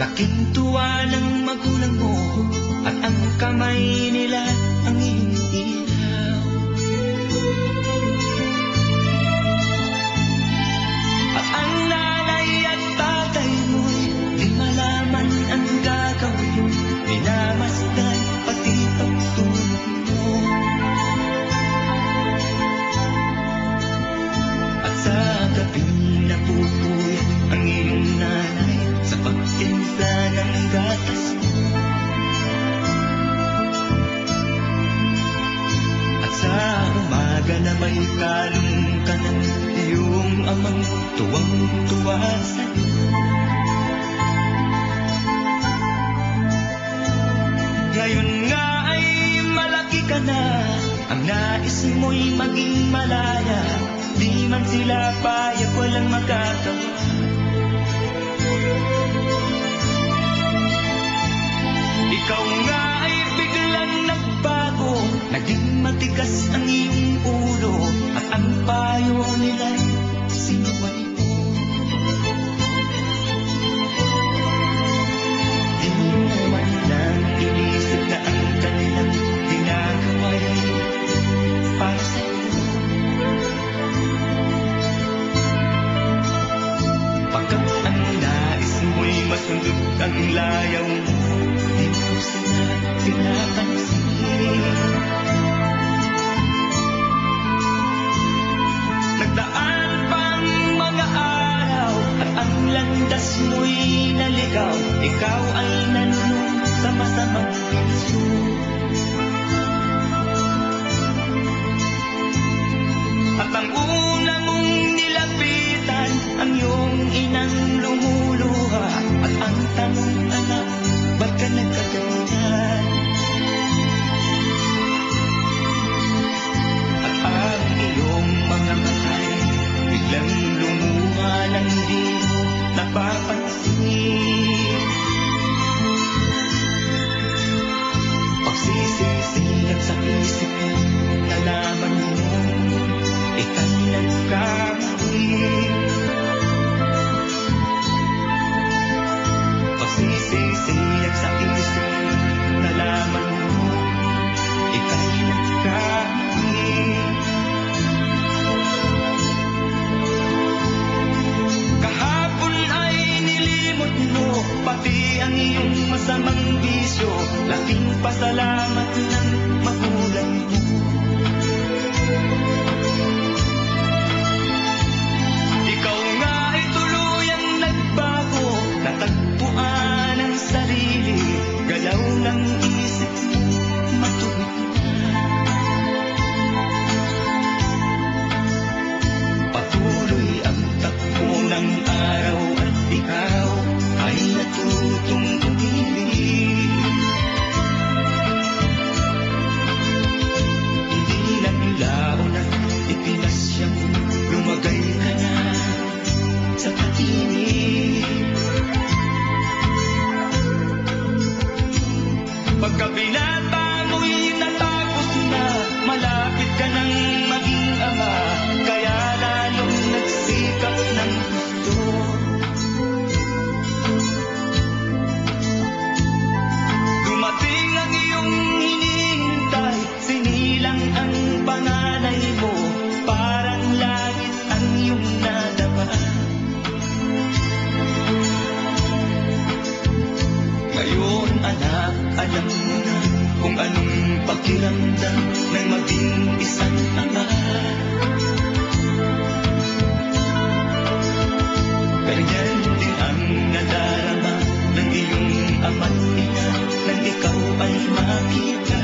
Laking tuwa ng magulang mo at ang kamay nila ang iyong ilaw. At ang nanay at tatay mo'y di malaman ang gagawin, minamasdan pati pagtulog mo. At sa gabing napupuyat ang iyong nanay sa pagtimpla ng gatas mo. At sa umaga na may kalong ka ng iyong amang tuwang-tuwa sa'yo. Ngayon nga ay malaki ka na, ang nais mo'y maging malaya, di man sila payag walang magagawa. Ikaw nga ay biglang nagbago, naging matigas ang iyong ulo, at ang payo nila'y sinuway mo. Di mo man lang inisip na ang kanilang ginagawa'y para sa'yo. Pagkat ang nais mo'y masundot ang layaw mo, di mo sila pinapansin. Nagdaan pang mga araw at ang landas mo'y naligaw, ikaw ay nanunong sa masamang bisyo. At ang una mong nilapitan ang iyong inang lumuluha, at ang tanong, anak, ba't ka nagkaganyan? At ang iyong mga matay biglang lumuha ng di mo napapansin. Pagsisisilat sa isip mo, nalaman mo ika'y nagkamali. Pagsisisilat sa isip mo, nalaman mo ika'y nagkamali. Kahapon ay nilimot mo pati ang iyong masamang bisyo, laking pasalamat ng magulang mo. Ikaw nga ay tuluyang nagbago, natagpuan ang sarili, galaw ng isip mo matuwid na. Patuloy ang takbo ng araw at ikaw ay natutong umibig. Hindi lang laon at ipinasya mo, lumagay ka na sa pag-ibig. Pagkabinata mo'y natapos na, malapit ka nang maging ama, kaya lalong nagsikap ng gusto. Dumating ang iyong hinihintay, sinilang ang panganay mo, parang langit ang iyong nadama. Ngayon anak, alam mo na kung anong pakiramdam ng maging isang ama. Ganyan din ang nadarama ng iyong ama't ina nang ikaw ay makita.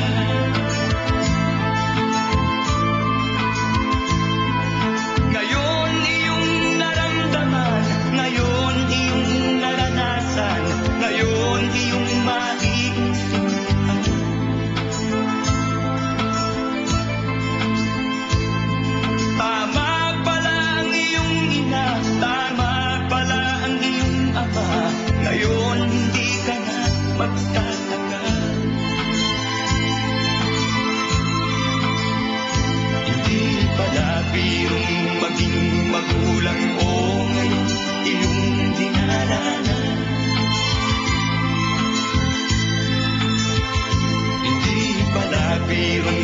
Ngayon iyong naramdaman, ngayon iyong naranasan, ngayon iyong maiintindihan. mayroon